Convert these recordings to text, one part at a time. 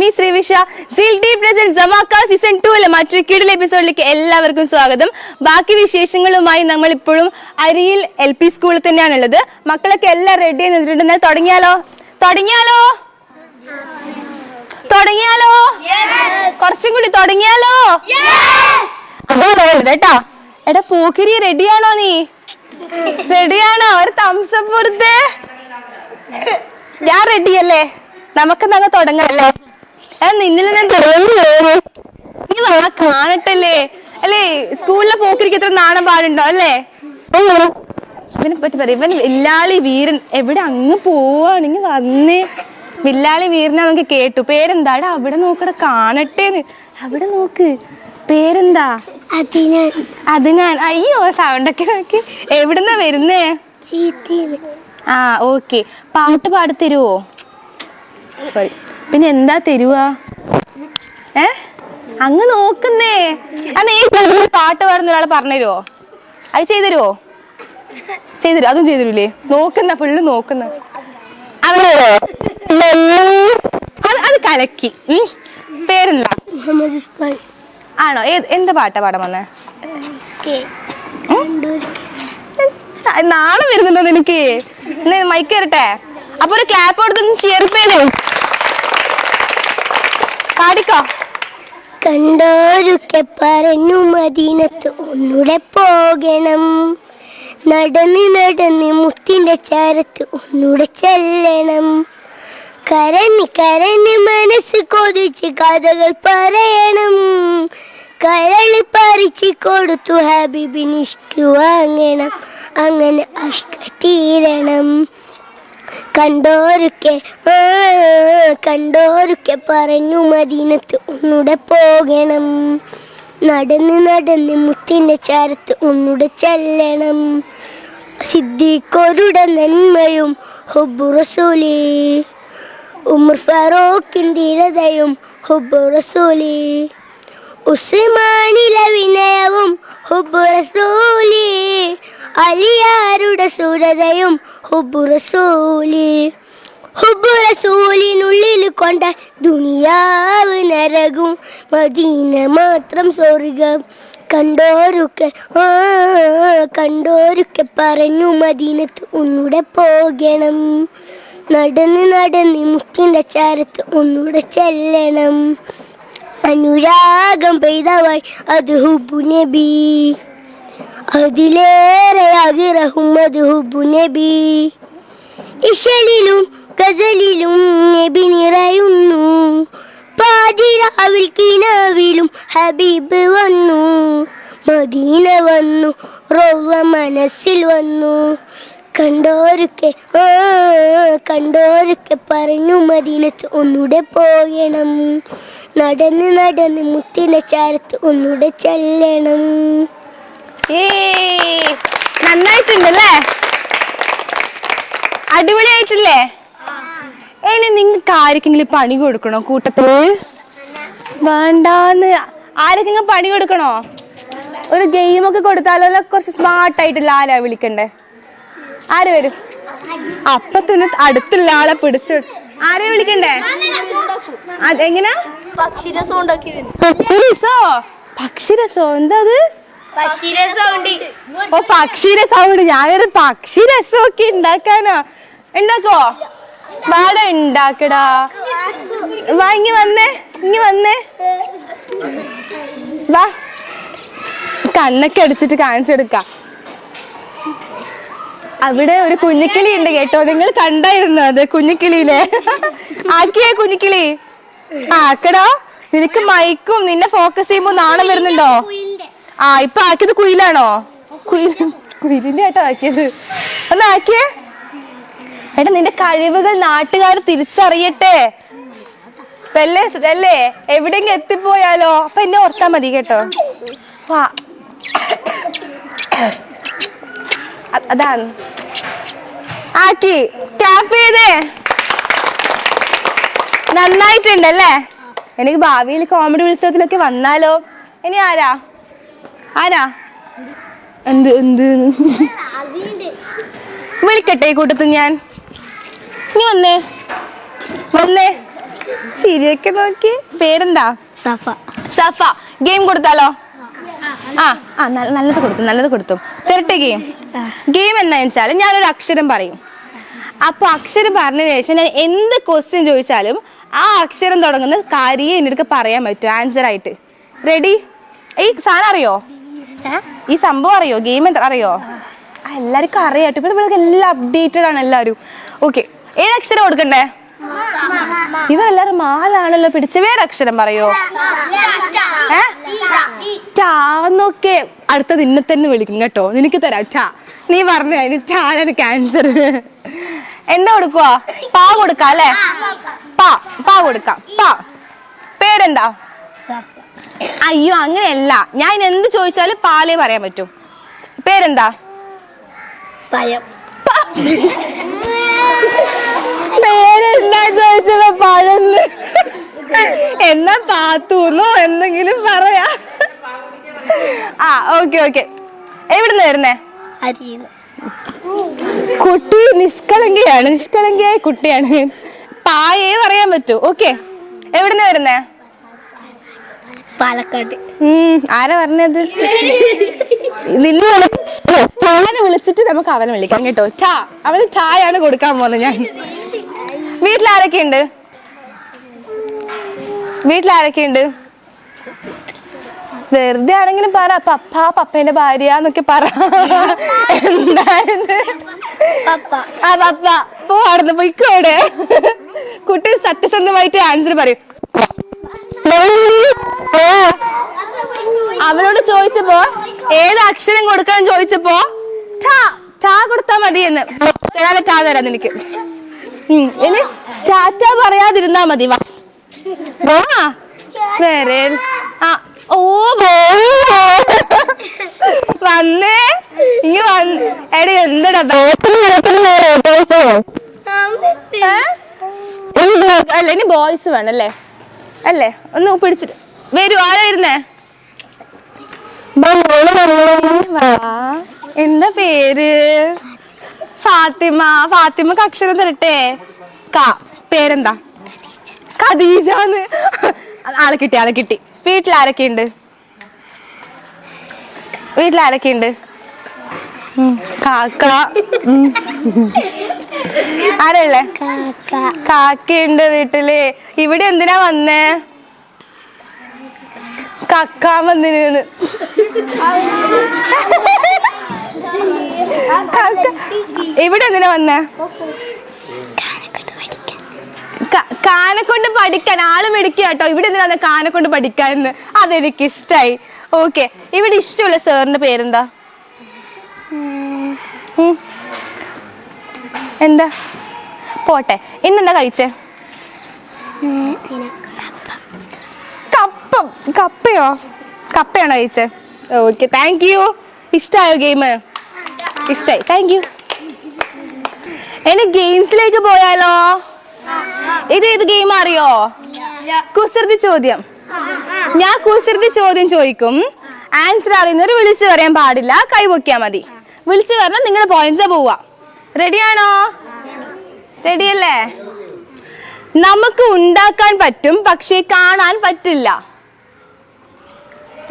Me ശ്രീവിഷ season 2 മറ്റൊരു കിടിലൻ എപ്പിസോഡിലേക്ക് എല്ലാവർക്കും സ്വാഗതം. ബാക്കി വിശേഷങ്ങളുമായി നമ്മൾ ഇപ്പോഴും അരിയിൽ LP സ്കൂളിൽ തന്നെയാണുള്ളത്. മക്കളൊക്കെ എല്ലാം റെഡി ആയി നിന്നിട്ടുണ്ട്. തുടങ്ങിയാലോ കുറച്ചും കൂടി തുടങ്ങിയാലോ? കേട്ടോ. എടാ പോക്കിരി റെഡിയാണോ? നീ റെഡിയാണോ? ഒരു തംസ് അപ്പ് കൊടുത്തേ. ഞാൻ റെഡിയല്ലേ? നമുക്ക് അങ്ങ് തുടങ്ങാല്ലേ? നിന്നിൽ ഞാൻ നീ കാണട്ടല്ലേ അല്ലേ? സ്കൂളിലെ പോക്കിരിക്ക് എത്ര നാണം പാടുണ്ടോ അല്ലേ? ഇവനെ പറ്റി പറയാം. ഇവൻ വില്ലാളി വീരൻ. എവിടെ അങ്ങ് പോവാണെങ്കിൽ വന്നേ. വില്ലാളി വീരനാ നമുക്ക് കേട്ടു. പേരെന്താടാ? അവിടെ നോക്കട കാണട്ടേന്ന്. അവിടെ നോക്ക്. പേരെന്താ? അത് ഞാൻ. അയ്യോ സൗണ്ടൊക്കെ നോക്കി. എവിടുന്നാ വരുന്നേ? ആ ഓക്കെ. പാട്ട് പാടിത്തരുവോ? പിന്നെ എന്താ തരുവാ? അങ്ങ് നോക്കുന്നേ. നീ പാട്ട് പാടുന്ന ഒരാളെ പറഞ്ഞുതരുവോ? അത് ചെയ്തരുവോ? അതും ചെയ്തരൂലേ? നോക്കുന്ന ഫുള്ള് നോക്കുന്ന അത് കലക്കി. പേരെന്താ? ആണോ? എന്താ പാട്ടാ പാടാൻ വന്നേ? നാളെ വരുന്നുണ്ടോ നിനക്ക്? മൈക്ക് തരട്ടെ. അപ്പൊ ഒരു ക്ലാപ്പ് കൊടുത്തൊന്ന് ചേർപ്പേനെ പാടിക്കോ. കണ്ടോരുക്കെ പറഞ്ഞു മദീനത്ത് ഒന്നുടെ പോകണം, നടന്ന് മുത്തിന്റെ ചാരത്ത് ഒന്നുടെ ചെല്ലണം, കരഞ്ഞ് മനസ്സ് കൊതിച്ച് കഥകൾ പറയണം, കരള് പറിച്ച് കൊടുത്തു ഹബീബിന് ഇഷ്ക് വാങ്ങണം, അങ്ങനെ അഷ്ക തീരണം. കണ്ടോരുക്കെ പറഞ്ഞു മദീനത്ത് ഒന്നുടെ പോകണം, നടന്ന് മുത്തിന്റെ ചാരത്ത് ഒന്നുടെ ചെല്ലണം, സിദ്ദീഖരുടെ നന്മയും ഹുബ്ബു റസൂലി, ഉമർ ഫാറൂഖിൻ ധീരതയും ഹുബ്ബു റസൂലി, ഉസ്മാനിലെ വിനയവും ഹുബ്ബു റസൂലി, അലിയാരുടെ സൂരതയും ഹുബ്ബു റസൂലി, ഹുബ്ബു റസൂലിനുള്ളിൽ കൊണ്ട ദുനിയാവ് നരകും, മദീന മാത്രം സ്വർഗം. കണ്ടോരുക്കെ പറഞ്ഞു മദീനത്ത് ഒന്നുടെ പോകണം, നടന്ന് മുക്കിന്റെ ചാരത്ത് ഒന്നുടെ ചെല്ലണം, അനുരാഗം പെയ്തവായി അത് ഹുബ്ബു നബി, അതിലേറെ ആഗ്രഹം അത് ഹുബ്ബു നബി, ഇശലിലും ഗസലിലും നബി നിറയുന്നു, പാതിരാവിൽ കിനാവിലും ഹബീബ് വന്നു, മദീന വന്നു റൗള മനസ്സിൽ വന്നു. കണ്ടോരുക്കെ പറഞ്ഞു മദീനത്ത് ഒന്നുടെ പോകണം, നടന്ന് മുത്തിന്റെ ചാരത്ത് ഒന്നുടെ ചെല്ലണം. നന്നായിട്ടുണ്ടല്ലേ? അടിപൊളിയായിട്ടില്ലേ? ഇനി നിങ്ങൾക്ക് ആർക്കെങ്കിലും പണി കൊടുക്കണോ കൂട്ടത്തിൽ? വേണ്ടാന്ന്. ആർക്കെങ്കിലും പണി കൊടുക്കണോ? ഒരു ഗെയിമൊക്കെ കൊടുത്താലോ? കുറച്ച് സ്മാർട്ടായിട്ടുള്ള ആരാ വിളിക്കണ്ടേ? ആര് വരും? അപ്പൊ തന്നെ അടുത്തുള്ള ആളെ പിടിച്ചു. ആരെയാ വിളിക്കണ്ടേ? എങ്ങനാ? പക്ഷിരസോ? എന്താ അത്? ഓ പക്ഷിയുടെ സൗണ്ട്. ഞാനൊരു പക്ഷി രസമൊക്കെ ഉണ്ടാക്കാനോ? ഉണ്ടാക്കോ? വാട ഉണ്ടാക്കടാ. വാ ഇങ്ങി വന്നേ വാ. കണ്ണൊക്കെ അടിച്ചിട്ട് കാണിച്ചെടുക്കാം. അവിടെ ഒരു കുഞ്ഞിക്കിളി ഉണ്ട് കേട്ടോ. നിങ്ങൾ കണ്ടായിരുന്നു അത്? കുഞ്ഞിക്കിളിയിലെ ആക്കിയേ കുഞ്ഞിക്കിളി. ആക്കടാ. നിനക്ക് മൈക്കും നിന്നെ ഫോക്കസ് ചെയ്യുമ്പോ നാണം വരുന്നുണ്ടോ? ഇപ്പൊ ആക്കിയത് കുയിലാണോ? കുയിലിന്റെ ആയിട്ടോ ആക്കിയത്. ഒന്ന് ആക്കിയേ. എടാ നിന്റെ കഴിവുകൾ നാട്ടുകാർ തിരിച്ചറിയട്ടെ. അല്ലേ എവിടെയെങ്കിലും എത്തിപ്പോയാലോ? അപ്പൊ എന്നെ ഓർത്താ മതി കേട്ടോ. അതാണ് ആക്കി. ക്ലാപ്പ് ചെയ്തേ. നന്നായിട്ടുണ്ടല്ലേ? എനിക്ക് ഭാവിയിൽ കോമഡി ഉത്സവത്തിലൊക്കെ വന്നാലോ? ഇനി ആരാ എന്ത് വിളിക്കട്ടെ ഈ കൂട്ടത്തിൽ? ഞാൻ നീ വന്നേ ചിരിയൊക്കെ നോക്കി. പേരെന്താ? സഫ. സഫ. ഗെയിം കൊടുത്താലോ? നല്ലത് കൊടുത്തു. തരട്ടെ ഗെയിം. ഗെയിം എന്താണെന്ന് വെച്ചാൽ ഞാനൊരു അക്ഷരം പറയും. അപ്പൊ അക്ഷരം പറഞ്ഞതിന് ശേഷം ഞാൻ എന്ത് ക്വസ്റ്റ്യൻ ചോദിച്ചാലും ആ അക്ഷരം തുടങ്ങുന്ന കാര്യം എൻ്റെ അടുത്ത് പറയാൻ പറ്റും ആൻസർ ആയിട്ട്. റെഡി? ഈ സാധനം അറിയോ? ഈ സംഭവം അറിയോ? ഗെയിം എന്താ അറിയോ? എല്ലാവർക്കും അറിയാട്ടോ. ഇപ്പൊ നമ്മൾക്ക് എല്ലാം അപ്ഡേറ്റഡ് ആണ് എല്ലാവരും. ഓക്കെ, ഏതക്ഷരം കൊടുക്കണ്ടേ? ഇവരെല്ലാരും മാലാണല്ലോ പിടിച്ച. വേറെ അക്ഷരം പറയോ? ടാന്നൊക്കെ അടുത്തത് ഇന്നെ തന്നെ വിളിക്കും കേട്ടോ. നിനക്ക് തരാം ടാ. നീ പറഞ്ഞ ടാനാണ് ക്യാൻസർ. എന്താ കൊടുക്കുവാ? പാ കൊടുക്കാം അല്ലേ? പാ കൊടുക്കാം. പേരെന്താ? അയ്യോ അങ്ങനെയല്ല, ഞാൻ എന്ത് ചോദിച്ചാലും പാലേ പറയാൻ പറ്റും. പേരെന്താ? പേരെന്താ ചോദിച്ചപ്പോ പഴന്ന്. എന്നാ പാത്തൂന്നോ എന്തെങ്കിലും പറയാ. ഓക്കെ. എവിടുന്ന് വരുന്നേ? കുട്ടി നിഷ്കളങ്കയായ കുട്ടിയാണ്. പായേ പറയാൻ പറ്റൂ. ഓക്കെ, എവിടുന്ന് വരുന്നേ? പാലക്കാട്. ആരാ പറഞ്ഞത്? ടാനെ വിളിച്ചിട്ട് നമുക്ക് അവനെ വിളിക്കാം കേട്ടോ. അവന് ടായാണ് കൊടുക്കാൻ പോകുന്നത് ഞാൻ. വീട്ടിലാരൊക്കെയുണ്ട്? വെറുതെ ആണെങ്കിലും പറ. പപ്പേന്റെ ഭാര്യ എന്നൊക്കെ പറ. പപ്പ പോവാടുന്ന് പോയിക്കോടെ. കുട്ടി സത്യസന്ധമായിട്ട് ആൻസർ പറയും. അവനോട് ചോദിച്ചപ്പോ ഏത് അക്ഷരം കൊടുക്കണം ചോദിച്ചപ്പോ ടാ കൊടുത്താ മതി എന്ന്. ടാ തരാം നിനക്ക്. ഇനി ടാറ്റ പറയാതിരുന്നാ മതി. വേറെ വന്നേ ഇങ്ങ വന്ന്. എടി എന്തടാ അല്ല, ഇനി ബോയ്സ് വേണല്ലേ? അല്ലേ? ഒന്ന് പിടിച്ചിട്ട് വരൂ. ആരാ വരുന്നേ? എന്താ പേര്? ഫാത്തിമക്ക് അക്ഷരം തരട്ടെ. പേരെന്താ? ഖദീജാന്ന്. ആളെ കിട്ടി. വീട്ടിലാരൊക്കെയുണ്ട്? കാക്ക. ആരല്ലേ? കാക്കയുണ്ട് വീട്ടില്. ഇവിടെ എന്തിനാ വന്നേ? കക്കാൻ വന്നിരുന്ന്. ഇവിടെ എന്തിനാ വന്നേ? കാനെ കൊണ്ട് പഠിക്കാൻ. ആള് മെടിക്കുക കേട്ടോ. ഇവിടെ എന്തിനാ കാനെ കൊണ്ട് പഠിക്കാന്ന്? അതെനിക്ക് ഇഷ്ടായി. ഓക്കെ, ഇവിടെ ഇഷ്ടമുള്ള സാറിന്റെ പേരെന്താ? എന്താ? പോട്ടെ. ഇന്നെന്താ കഴിച്ചേ? കപ്പയാണോ കഴിച്ചേ? Okay, thank you. ഇഷ്ടായോ ഗെയിം? ഇഷ്ടായി, താങ്ക് യു. ഇനി ഗെയിംസിലേക്ക് പോയാലോ? ഇത് ഗെയിം അറിയോ? കുസൃതി ചോദ്യം. ഞാൻ കുസൃതി ചോദ്യം ചോദിക്കും. ആൻസർ അറിയുന്നവർ വിളിച്ചു പറയാൻ പാടില്ല. കൈവയ്ക്കാ മതി. വിളിച്ചു പറഞ്ഞാൽ നിങ്ങളുടെ പോയിന്റ്സ് പോവാ. റെഡിയാണോ? റെഡിയല്ലേ? നമുക്ക് ഉണ്ടാക്കാൻ പറ്റും പക്ഷെ കാണാൻ പറ്റില്ല.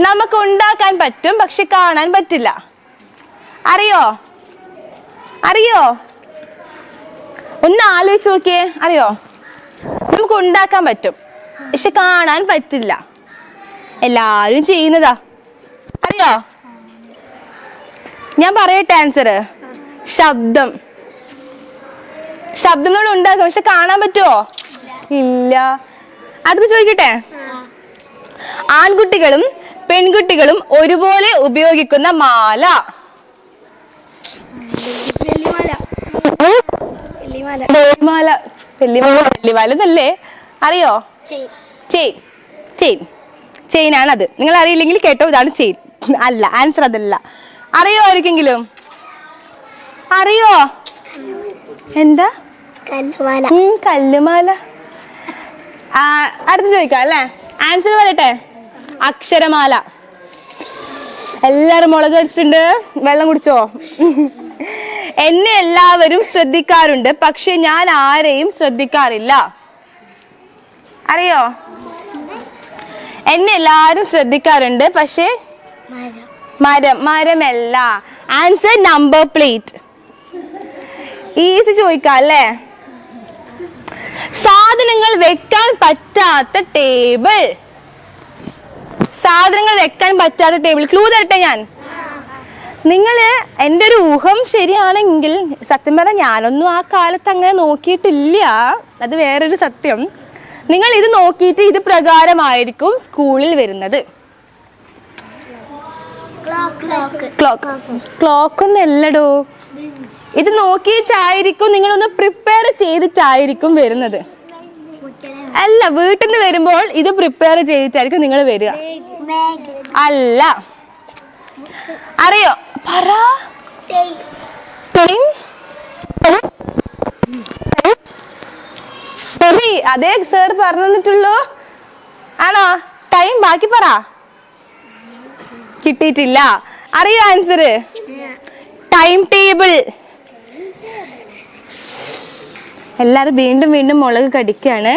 നമുക്ക് ഉണ്ടാക്കാൻ പറ്റും പക്ഷെ കാണാൻ പറ്റില്ല. അറിയോ? ഒന്ന് ആലോചിച്ച് നോക്കിയേ. അറിയോ? നമുക്ക് ഉണ്ടാക്കാൻ പറ്റും പക്ഷെ കാണാൻ പറ്റില്ല. എല്ലാരും ചെയ്യുന്നതാ. അറിയോ? ഞാൻ പറയട്ടെ ആൻസർ. ശബ്ദം നമ്മൾ ഉണ്ടാക്കും പക്ഷെ കാണാൻ പറ്റുമോ? ഇല്ല. അടുത്ത് ചോദിക്കട്ടെ. ആൺകുട്ടികളും പെൺകുട്ടികളും ഒരുപോലെ ഉപയോഗിക്കുന്ന മാല. വെള്ളിമാലല്ലേ? അറിയോ? ചെയിൻ ആണത്. നിങ്ങൾ അറിയില്ലെങ്കിൽ കേട്ടോ, ഇതാണ് ചെയിൻ. അല്ല, ആൻസർ അതല്ല. അറിയോ ആർക്കെങ്കിലും? അറിയോ? എന്താ? കല്ലുമാല. അടുത്ത് ചോദിക്കാം അല്ലേ? ആൻസർ പറയട്ടെ. അക്ഷരമാല. എല്ലാരും മുളക് അടിച്ചിട്ടുണ്ട്. വെള്ളം കുടിച്ചോ? എന്നെ എല്ലാവരും ശ്രദ്ധിക്കാറുണ്ട് പക്ഷെ ഞാൻ ആരെയും ശ്രദ്ധിക്കാറില്ല. അറിയോ? എന്നെ എല്ലാരും ശ്രദ്ധിക്കാറുണ്ട്, പക്ഷെ മരമല്ല. Answer number plate. ഈസി ചോദിക്കാം അല്ലേ? സാധനങ്ങൾ വെക്കാൻ പറ്റാത്ത ടേബിൾ. സാധനങ്ങൾ വെക്കാൻ പറ്റാത്ത ടേബിൾ. ക്ലൂ തരട്ടെ ഞാൻ? നിങ്ങള് എൻ്റെ ഒരു ഊഹം ശരിയാണെങ്കിൽ, സത്യം പറഞ്ഞാൽ ഞാനൊന്നും ആ കാലത്ത് അങ്ങനെ നോക്കിയിട്ടില്ല, അത് വേറൊരു സത്യം. നിങ്ങൾ ഇത് നോക്കിയിട്ട് ഇത് പ്രകാരമായിരിക്കും സ്കൂളിൽ വരുന്നത്. ക്ലോക്കൊന്നും അല്ലടോ, ഇത് നോക്കിയിട്ടായിരിക്കും, നിങ്ങളൊന്ന് പ്രിപ്പയർ ചെയ്തിട്ടായിരിക്കും വരുന്നത്. അല്ല, വീട്ടിൽ നിന്ന് വരുമ്പോൾ ഇത് പ്രിപ്പയർ ചെയ്തിട്ടായിരിക്കും നിങ്ങൾ വരിക. അല്ല. അറിയോ? പറ. അതേ സർ പറഞ്ഞു തന്നിട്ടുള്ളൂ. ആണോ? ടൈം ബാക്കി പറ. കിട്ടിയിട്ടില്ല. അറിയോ ആൻസർ? Time table. എല്ലാരും വീണ്ടും വീണ്ടും മുളക് കടിക്കാണ്.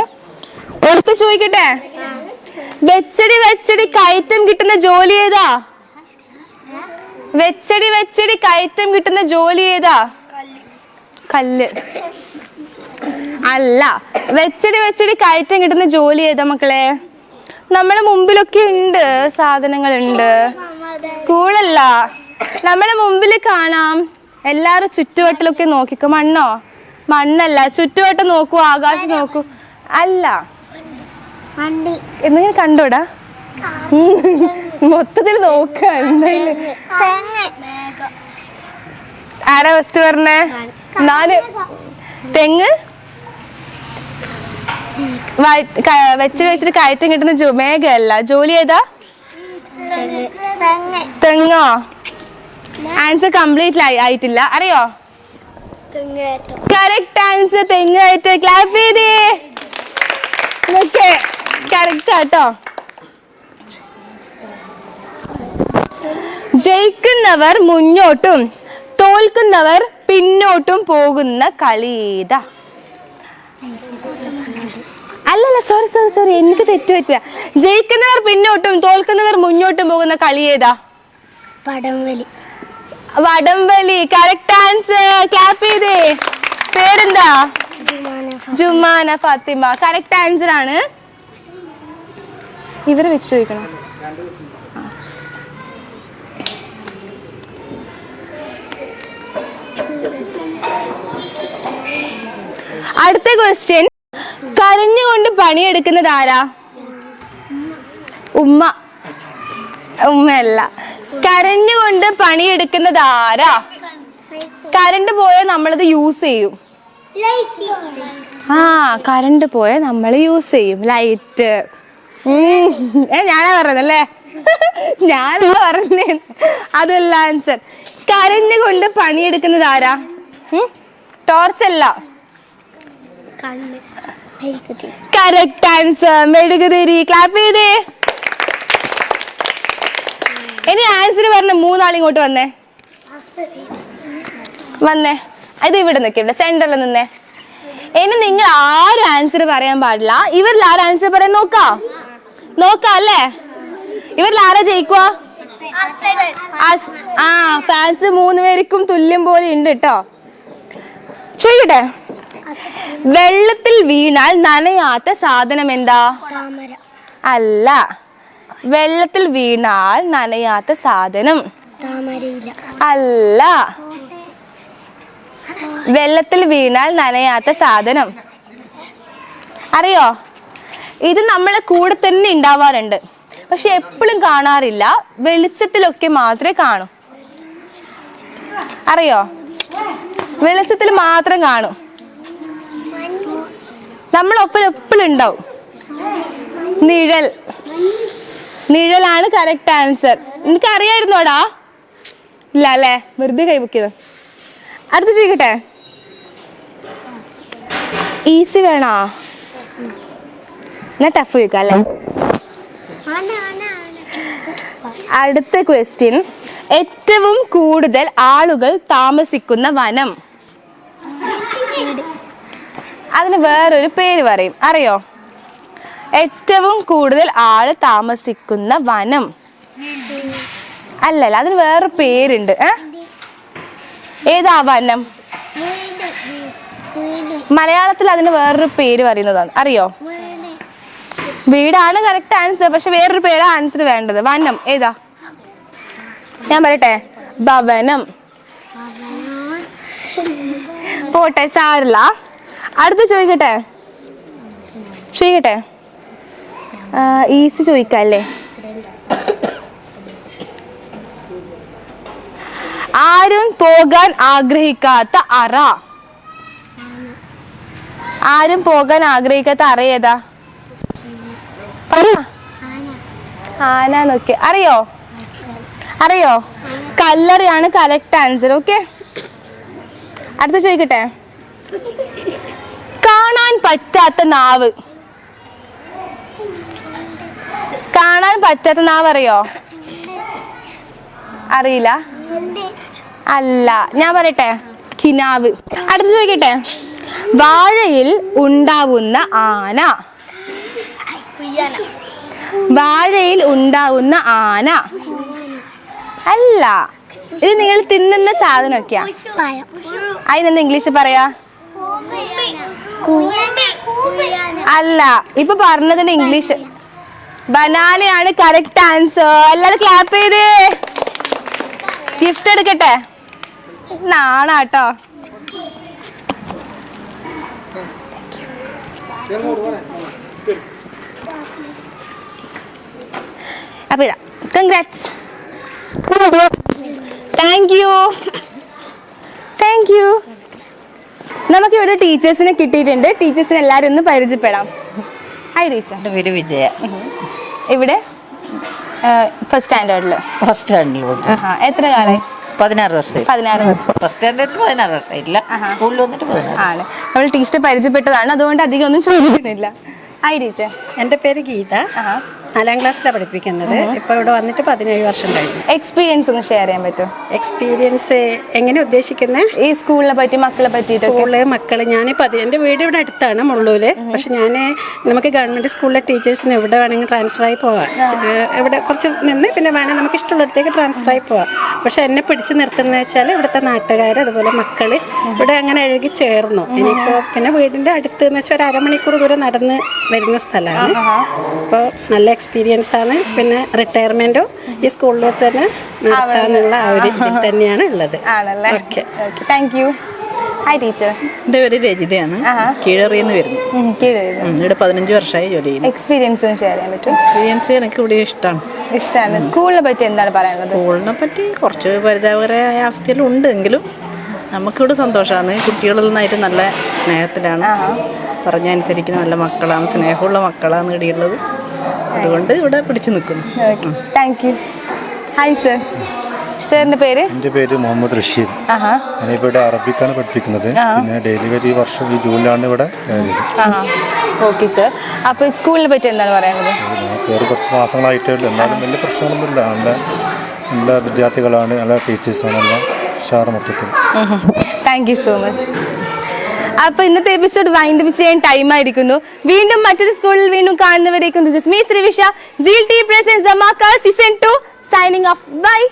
എടുത്ത് ചോദിക്കട്ടെ, വെച്ചടി വെച്ചടി കയറ്റം കിട്ടുന്ന ജോലി ഏതാ? വെച്ചടി വെച്ചടി കയറ്റം കിട്ടുന്ന ജോലി ഏതാ? കല്ല്. അല്ല. വെച്ചടി വെച്ചടി കയറ്റം കിട്ടുന്ന ജോലി ഏതാ മക്കളെ? നമ്മളെ മുമ്പിലൊക്കെ ഉണ്ട്, സാധനങ്ങളുണ്ട്. സ്കൂളല്ല, നമ്മളെ മുമ്പിൽ കാണാം. എല്ലാരും ചുറ്റുവട്ടിലൊക്കെ നോക്കിക്കോ. മണ്ണോ? മണ്ണല്ല. ചുറ്റുവട്ടം നോക്കൂ, ആകാശം നോക്കൂ. അല്ല. എന്തെങ്കിലും കണ്ടോടാ? മൊത്തത്തിൽ നോക്ക. എന്തായാലും ആരാ ഫസ്റ്റ് പറഞ്ഞേ? 4. തെങ്ങ്. വെച്ചിട്ട് കയറ്റം കിട്ടുന്ന മേഘയല്ല. ജോലി ഏതാ? തെങ്ങോ? ആൻസർ കംപ്ലീറ്റ് ആയിട്ടില്ല. അറിയോ? കറക്റ്റ് ആൻസർ തെങ്ങായിട്ട്. ക്ലാപ്പ് ചെയ്തേ. കറക്റ്റ് ആട്ടോ. ജയിക്കുന്നവർ മുന്നോട്ടും തോൽക്കുന്നവർ പിന്നോട്ടും പോകുന്ന കളീതാ. അല്ലല്ല, സോറി, എനിക്ക് തെറ്റുപറ്റില്ല. ജയിക്കുന്നവർ പിന്നോട്ടും തോൽക്കുന്നവർ മുന്നോട്ടും പോകുന്ന കളി ഏതാ? വടംവലി. Correct answer. ക്ലാപ്പ് ചെയ്തേ. പേരെന്താ? ജുമാന ഫാത്തിമ. കറക്റ്റ് ആൻസർ ആണ്. ഇവരെ വെച്ച് ചോദിക്കണം. അടുത്ത ക്വസ്റ്റ്യൻ, കരഞ്ഞുകൊണ്ട് പണിയെടുക്കുന്നത് ആരാ? ഉമ്മയല്ല. കരഞ്ഞുകൊണ്ട് പണിയെടുക്കുന്നത് ആരാ? കറണ്ട് പോയാൽ നമ്മളത് യൂസ് ചെയ്യും. കറണ്ട് പോയാൽ നമ്മൾ യൂസ് ചെയ്യും. ലൈറ്റ്. ഞാനാ പറഞ്ഞതല്ലേ? ഞാനാ പറഞ്ഞേ. അതല്ല ആൻസർ. കരഞ്ഞുകൊണ്ട് പണിയെടുക്കുന്നത് ആരാ? ടോർച്ചല്ല. Correct answer. മെഴുകുതിരി. ക്ലാപ്പ് ചെയ്തേ. ഇനി ആൻസർ പറഞ്ഞ 3 ആൾ ഇങ്ങോട്ട് വന്നേ. ഇത് ഇവിടെ നിൽക്കട്ടെ, സെന്ററിൽ നിന്നേ. ഇനി നിങ്ങൾ ആരും ആൻസർ പറയാൻ പാടില്ല. ഇവരിൽ ആരും ആൻസർ പറയാൻ നോക്കാം അല്ലേ? ഇവരിൽ ആരാ ജയിക്കുക? ഫാൻസ് 3 പേർക്കും തുല്യം പോലെ ഉണ്ട് കേട്ടോ. ചോദിക്കട്ടെ, വെള്ളത്തിൽ വീണാൽ നനയാത്ത സാധനം എന്താ? അല്ല. വെള്ളത്തിൽ വീണാൽ നനയാത്ത സാധനം അല്ല. വെള്ളത്തിൽ വീണാൽ നനയാത്ത സാധനം അറിയോ? ഇത് നമ്മളെ കൂടെ തന്നെ ഉണ്ടാവാറുണ്ട്, പക്ഷെ എപ്പോഴും കാണാറില്ല. വെളിച്ചത്തിലൊക്കെ മാത്രമേ കാണൂ. അറിയോ? വെളിച്ചത്തിൽ മാത്രം കാണും. നമ്മളൊപ്പം എപ്പോഴും ഉണ്ടാവും. നിഴലാണ് കറക്റ്റ് ആൻസർ. എനിക്ക് അറിയായിരുന്നോടാ? ഇല്ല അല്ലേ? വെറുതെ കൈവക്കിയത്. അടുത്ത് ചോദിക്കട്ടെ, ഈസി വേണോ? ഞാൻ ടഫ് ചോദിക്കാം അല്ലേ? അടുത്ത ക്വസ്റ്റ്യൻ, ഏറ്റവും കൂടുതൽ ആളുകൾ താമസിക്കുന്ന വനം. അതിന് വേറൊരു പേര് പറയും, അറിയോ? ഏറ്റവും കൂടുതൽ ആള് താമസിക്കുന്ന വനം. അല്ലല്ല, അതിന് വേറെ പേരുണ്ട്. ഏതാ വനം? മലയാളത്തിൽ അതിന് വേറൊരു പേര് പറയുന്നതാണ്, അറിയോ? വീടാണ് കറക്റ്റ് ആൻസർ, പക്ഷെ വേറൊരു പേരാ ആൻസർ വേണ്ടത്. വനം ഏതാ? ഞാൻ പറയട്ടെ, ഭവനം. പോട്ടെ, സാരില്ല. അടുത്ത് ചോദിക്കട്ടെ? ഈസി ചോദിക്കല്ലേ? ആരും പോകാൻ ആഗ്രഹിക്കാത്ത അറ. ആരും പോകാൻ ആഗ്രഹിക്കാത്ത അറ ഏതാ? ആന നോക്കി. അറിയോ? കല്ലറയാണ് കറക്റ്റ് ആൻസർ. ഓക്കെ, അടുത്ത ചോദിക്കട്ടെ? കാണാൻ പറ്റാത്ത നാവ്. കാണാൻ പറ്റാത്ത നാവ് അറിയോ? അറിയില്ല? അല്ല, ഞാൻ പറയട്ടെ, കിനാവ്. അടുത്ത് ചോദിക്കട്ടെ? വാഴയിൽ ഉണ്ടാവുന്ന ആന. വാഴയിൽ ഉണ്ടാവുന്ന ആന അല്ല, ഇത് നിങ്ങൾ തിന്നുന്ന സാധനമൊക്കെയാ. അതിനെന്താ ഇംഗ്ലീഷ് പറയാ? അല്ല, ഇപ്പൊ പറഞ്ഞതിന് ഇംഗ്ലീഷ് ബനാനയാണ് കറക്റ്റ് ആൻസർ. എല്ലാരും ക്ലാപ്പ് ചെയ്ത് ഗിഫ്റ്റ് എടുക്കട്ടെ. നാണാട്ടോ. അപ്പൊ ഇതാ, കൺഗ്രാറ്റ്സ്. Thank you. നമുക്ക് ഇവിടെ ടീച്ചേഴ്സിനെ കിട്ടിയിട്ടുണ്ട്. ടീച്ചേഴ്സിനെ എല്ലാവരും ഒന്ന് പരിചയപ്പെടാം. Hi teacher. എൻ്റെ പേര് വിജയ. ഇവിടെ ഫസ്റ്റ് സ്റ്റാൻഡേർഡില്. എത്ര കാലമായി? 16 വർഷം. 16 വർഷം. ഫസ്റ്റ് സ്റ്റാൻഡേർഡിൽ 16 വർഷമായിട്ടില്ല, സ്കൂളിൽ വന്നിട്ട് 16 ആണ്. നമ്മൾ ടീച്ചർ പരിചയപ്പെട്ടതാണ്, അതുകൊണ്ട് അധികം ഒന്നും ചോദിക്കുന്നില്ല. Hi teacher. എൻ്റെ പേര് ഗീത. 4ാം ക്ലാസ്സിലാണ് പഠിപ്പിക്കുന്നത്. ഇപ്പോൾ ഇവിടെ വന്നിട്ട് 17 വർഷം കഴിഞ്ഞു. എക്സ്പീരിയൻസ് ഒന്ന് ഷെയർ ചെയ്യാൻ പറ്റുമോ? എക്സ്പീരിയൻസ് എങ്ങനെ ഉദ്ദേശിക്കുന്നത്? ഈ സ്കൂളിനെ പറ്റി, മക്കളെ പറ്റിയിട്ട്. മക്കൾ ഞാനിപ്പോൾ എൻ്റെ വീട് ഇവിടെ അടുത്താണ്, മുള്ളൂര്. പക്ഷെ നമുക്ക് ഗവൺമെൻറ് സ്കൂളിലെ ടീച്ചേഴ്സിന് എവിടെ വേണമെങ്കിൽ ട്രാൻസ്ഫർ ആയി പോവാം. ഇവിടെ കുറച്ച് നിന്ന് പിന്നെ വേണമെങ്കിൽ നമുക്ക് ഇഷ്ടമുള്ളിടത്തേക്ക് ട്രാൻസ്ഫർ ആയി പോവാം. പക്ഷെ എന്നെ പിടിച്ച് നിർത്തുന്നത് വെച്ചാൽ ഇവിടുത്തെ നാട്ടുകാർ, അതുപോലെ മക്കൾ ഇവിടെ അങ്ങനെ എഴുകി ചേർന്നു. ഇനിയിപ്പോൾ പിന്നെ വീടിൻ്റെ അടുത്ത് എന്ന് വെച്ചാൽ ഒരു അരമണിക്കൂർ ദൂരം നടന്ന് വരുന്ന സ്ഥലമാണ്. അപ്പോൾ നല്ല എക്സ്പീരിയൻസ് ആണ്. പിന്നെ റിട്ടയർമെന്റും ഈ സ്കൂളിൽ വെച്ച് തന്നെ നടത്താനുള്ള ആ ഒരു ഇതിൽ തന്നെയാണ് ഉള്ളത്. Okay, thank you. Hi teacher. എൻ്റെ പേര് രജിതയാണ്. കീഴറിയെന്ന് വരുന്നു. ഇവിടെ 15 വർഷമായി ജോലി ചെയ്യുന്നു. എക്സ്പീരിയൻസ് ഷെയർ ചെയ്യാൻ പറ്റും? എക്സ്പീരിയൻസ് എനിക്ക് ഇവിടെ ഇഷ്ടമാണ്. സ്കൂളിനെ പറ്റി എന്താണ് പറയാനുള്ളത്? സ്കൂളിനെ പറ്റി കുറച്ച് പരിതാപകരമായ അവസ്ഥയിലുണ്ട്, എങ്കിലും നമുക്കിവിടെ സന്തോഷമാണ്. കുട്ടികളിൽ നിന്നായിട്ട് നല്ല സ്നേഹത്തിലാണ്, പറഞ്ഞനുസരിക്കുന്ന നല്ല മക്കളാണ്, സ്നേഹമുള്ള മക്കളാണ് ഇവിടെയുള്ളത്. അതുകൊണ്ട് ഇവിടെ പിടിച്ചു നിൽക്കുന്നു. Thank you. Hi sir. സാറിന്റെ പേര്? എൻ്റെ പേര് മുഹമ്മദ് റഷീദ്. ഞാനിപ്പോൾ ഇവിടെ അറബിക്കാണ് പഠിപ്പിക്കുന്നത്. പിന്നെ ഡെലിവറി വർഷം ഈ ജൂണിലാണ് ഇവിടെ കയറിയത്. Okay sir. അപ്പോൾ സ്കൂളിനെ പറ്റി എന്താണ് പറയുന്നത്? വേറെ കുറച്ച് മാസങ്ങളായിട്ടേ ഉള്ളൂ, എന്നാലും വലിയ പ്രശ്നങ്ങളൊന്നുമില്ല. നല്ല വിദ്യാർത്ഥികളാണ്, നല്ല ടീച്ചേഴ്സാണ്, എല്ലാം ഉഷാറ് മൊത്തത്തിൽ. Thank you so much. അപ്പൊ ഇന്നത്തെ എപ്പിസോഡ് വൈൻഡ് അപ്പ് ചെയ്യാൻ ടൈം ആയിരിക്കുന്നു. വീണ്ടും മറ്റൊരു സ്കൂളിൽ വീണ്ടും കാണുന്നവരേക്കും this is me Srivisha. ZeelTV presents Dhamaka Season 2 signing off. Bye.